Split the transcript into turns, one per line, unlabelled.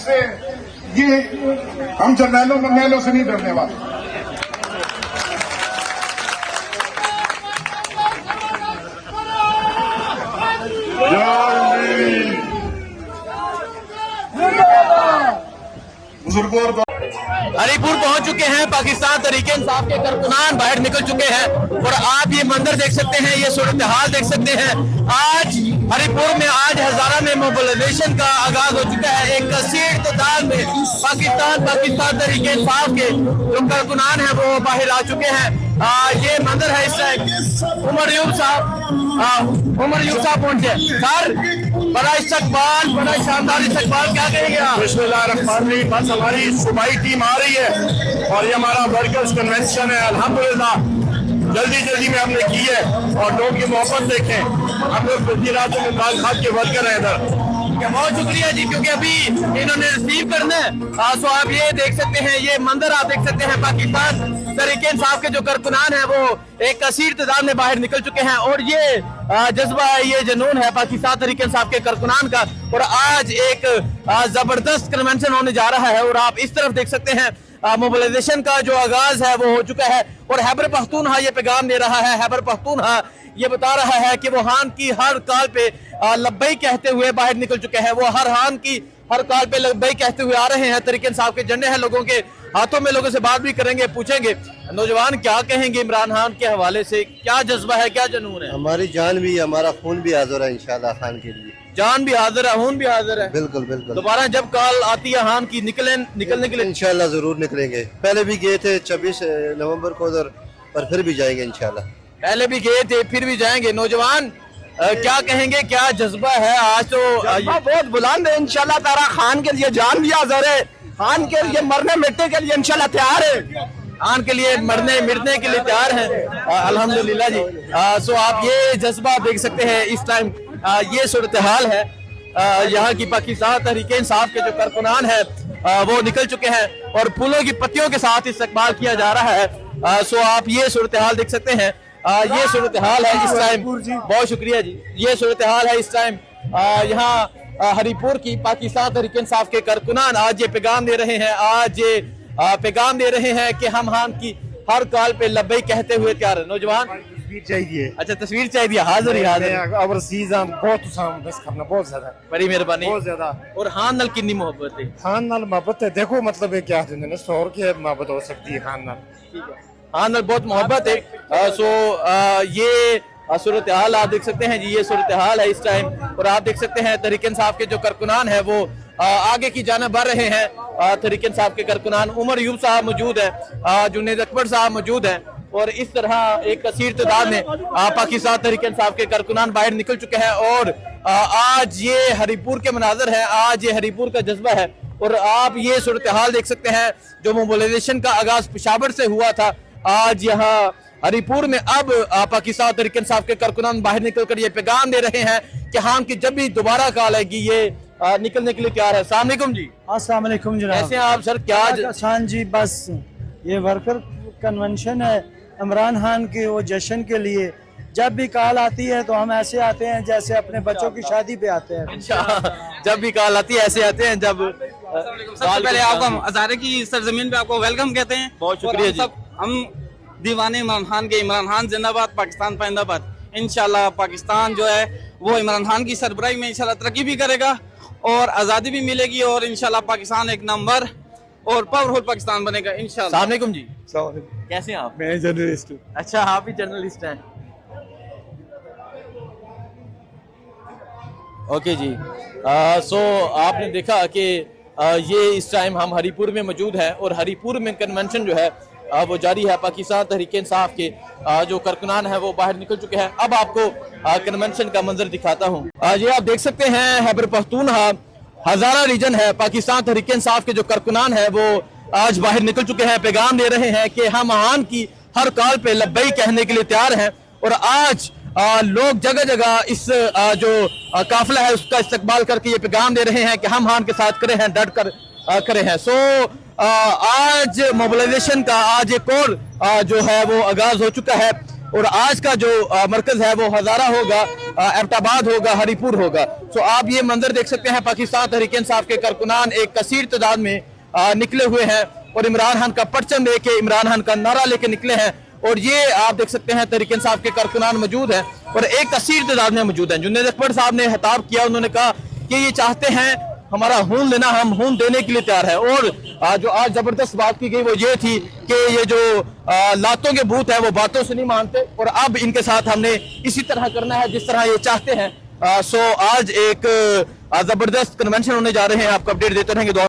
से ये हम जर्नैलों से नहीं डरने वाले। बुजुर्गों और
हरीपुर पहुंच चुके हैं। पाकिस्तान तहरीक इंसाफ के कारकुनान बाहर निकल चुके हैं और आप ये मंजर देख सकते हैं, ये सूरत हाल देख सकते हैं। आज हरीपुर में आज हजारा में मोबिलाइजेशन का आगाज हो चुका है। एक कसीर तादाद में पाकिस्तान तहरीक इंसाफ के जो कारकुनान है वो बाहर आ चुके हैं। ये मंजर है इस टाइम। उमर यूब साहब पहुंचे सर, बड़ा इस्तकबाल, बड़ा शानदार इस्तकबाल, क्या कहेंगे आप?
बिस्मिल्लाहिर्रहमानिर्रहीम। बस हमारी सूबाई टीम आ रही है और ये हमारा वर्कर्स कन्वेंशन है। अल्हम्दुलिल्लाह जल्दी में हमने की है और लोगों की मोहब्बत देखें। हम लोग वज़ीर-ए-आज़म इमरान खान के वर्कर हैं इधर।
बहुत शुक्रिया जी, क्योंकि अभी इन्होंने रिसीव करना है। सो आप ये देख सकते हैं, ये मंजर आप देख सकते हैं। पाकिस्तान तहरीक इंसाफ के जो कारकुनान है वो एक कसीर तादाद में बाहर निकल चुके हैं और ये जज्बा है, ये जुनून है पाकिस्तान तहरीक इंसाफ के कारकुनान का। और आज एक जबरदस्त कन्वेंशन होने जा रहा है और आप इस तरफ देख सकते हैं मोबिलाइजेशन का जो आगाज है वो हो चुका है। और खैबर पख्तूनख्वा ये पैगाम दे रहा है, खैबर पख्तूनख्वा ये बता रहा है कि वो हान की हर कॉल पे लब्बई कहते हुए बाहर निकल चुके हैं। वो हर कॉल पे लब्बई कहते हुए आ रहे हैं। तहरीक इंसाफ के झंडे हैं लोगों के हाथों में। लोगों से बात भी करेंगे, पूछेंगे नौजवान क्या कहेंगे इमरान खान के हवाले से, क्या जज्बा है, क्या जुनून है?
हमारी जान भी, हमारा खून भी हाजिर है इंशाल्लाह खान के लिए।
जान भी हाजिर है, खून भी हाजिर है।
बिल्कुल बिल्कुल।
दोबारा जब कॉल आती है हान की निकलने के लिए
इंशाल्लाह जरूर निकलेंगे। पहले भी गए थे 26 नवंबर को उधर, पर फिर भी जाएंगे इंशाल्लाह।
पहले भी गए थे, फिर भी जाएंगे। नौजवान क्या कहेंगे, क्या जज्बा है? आज तो
बहुत बुलंद है। इंशाल्लाह तारा खान के लिए जान भी हाजिर है, खान के लिए मरने मिटने के लिए इंशाल्लाह तैयार है,
खान के लिए मरने मिटने के लिए तैयार हैं। अल्हम्दुलिल्लाह जी। सो आप ये जज्बा देख सकते हैं इस टाइम। ये सूरत हाल है यहाँ की। पाकिस्तान तहरीक इंसाफ के जो कारकुनान है वो निकल चुके हैं और फूलों की पत्तियों के साथ इस्तकबाल किया जा रहा है। सो आप ये सूरत हाल देख सकते हैं। ये सूरत हाल है इस टाइम। बहुत शुक्रिया जी। ये सूरत हाल है इस टाइम यहाँ हरीपुर की। पाकिस्तान तहरीक इंसाफ के कारकुनान आज ये पैगाम दे रहे हैं, आज ये पैगाम दे रहे हैं कि हम हान की हर कॉल पे लब्बई कहते हुए तैयार है। नौजवान
तस्वीर चाहिए।
अच्छा, तस्वीर चाहिए। हाजिर ही हाजिर।
बहुत ज्यादा,
बड़ी मेहरबानी,
बहुत ज्यादा।
और खान नाल कितनी मोहब्बत है?
खान नाल मोहब्बत है। देखो मतलब है क्या शोर की मोहब्बत हो सकती है खान नाल।
खान नाल बहुत मोहब्बत है। सो ये सूरत हाल आप देख सकते हैं जी। ये सूरत हाल है इस टाइम और आप देख सकते हैं तहरीक इंसाफ के जो कारकुनान है वो आगे की जानिब बढ़ रहे हैं। तहरीक इंसाफ के कारकुनान उमर यूब साहब मौजूद है, जुनेद अकबर साहब मौजूद है और इस तरह एक कसीर तादाद में पाकिस्तान तहरीक इंसाफ के कारकुनान बाहर निकल चुके हैं। और आज ये हरीपुर के मनाजर है, आज ये हरीपुर का जज्बा है। और आप ये सूरत हाल देख सकते हैं जो मोबिलाइजेशन का आगाज पेशावर से हुआ था, आज यहाँ हरीपुर में अब पाकिस्तान तहरीक इंसाफ के कारकुनान बाहर निकलकर ये पैगाम दे रहे हैं कि हम की जब भी दोबारा कॉल आएगी ये निकलने के लिए तैयार है। अस्सलाम वालेकुम जी।
अस्सलाम वालेकुम जनाब।
कैसे हैं आप सर? क्या
आसान जी, बस ये वर्कर कन्वेंशन है इमरान खान के, वो जश्न के लिए जब भी कॉल आती है तो हम ऐसे आते हैं जैसे अपने बच्चों की शादी पे आते हैं।
अच्छा, जब भी कॉल आती है ऐसे आते हैं। जब
सबसे पहले आपको हम हजारे की सरजमीन पे आपको वेलकम कहते हैं।
बहुत शुक्रिया जी।
हम दीवाने इमरान खान के, इमरान खान जिंदाबाद, पाकिस्तान जिंदाबाद। इंशाल्लाह पाकिस्तान जो है वो इमरान खान की सरबराही में इंशाल्लाह तरक्की भी करेगा और आज़ादी भी मिलेगी और इंशाल्लाह पाकिस्तान एक नंबर और पावरफुल पाकिस्तान बनेगा इंशाल्लाह।
अस्सलाम वालेकुम जी। कैसे हैं आप?
मैं जर्नलिस्ट हूँ।
अच्छा, आप भी जर्नलिस्ट हैं। ओके जी। सो आपने देखा कि ये इस टाइम हम हरीपुर में मौजूद हैं और हरीपुर में कन्वेंशन जो है वो जारी है। पाकिस्तान तहरीक इंसाफ के जो कारकुनान है वो बाहर निकल चुके हैं। अब आपको कन्वेंशन का मंजर दिखाता हूँ। ये आप देख सकते हैं खैबर पख्तूनख्वा हजारा रीजन है। पाकिस्तान तहरीक इंसाफ के जो कारकुनान है वो आज बाहर निकल चुके हैं, पैगाम दे रहे हैं कि हम हान की हर कॉल पे लब्बई कहने के लिए तैयार हैं। और आज लोग जगह जगह इस जो काफिला है उसका इस्तकबाल करके ये पैगाम दे रहे हैं कि हम हान के साथ खड़े हैं, डट कर खड़े हैं। सो आज मोबिलाइजेशन का आज एक और जो है वो आगाज हो चुका है। और आज का जो मरकज है वो हजारा होगा, एबटाबाद होगा, हरीपुर होगा। सो आप ये मंजर देख सकते हैं, पाकिस्तान तहरीक इंसाफ के कारकुनान एक कसीर तादाद में निकले हुए हैं और इमरान खान का परचम लेके, इमरान खान का नारा लेके निकले हैं। और ये आप देख सकते हैं तहरीक इंसाफ के कारकुनान मौजूद हैं और एक कसीर तादाद में मौजूद हैं। जुनैद अकबर साहब ने खिताब किया, उन्होंने कहा कि ये चाहते हैं हमारा खून लेना, हम खून देने के लिए तैयार है। और जो आज जबरदस्त बात की गई वो ये थी कि ये जो लातों के भूत है वो बातों से नहीं मानते और अब इनके साथ हमने इसी तरह करना है जिस तरह ये चाहते हैं। सो आज एक जबरदस्त कन्वेंशन होने जा रहे हैं, आपको अपडेट देते रहेंगे।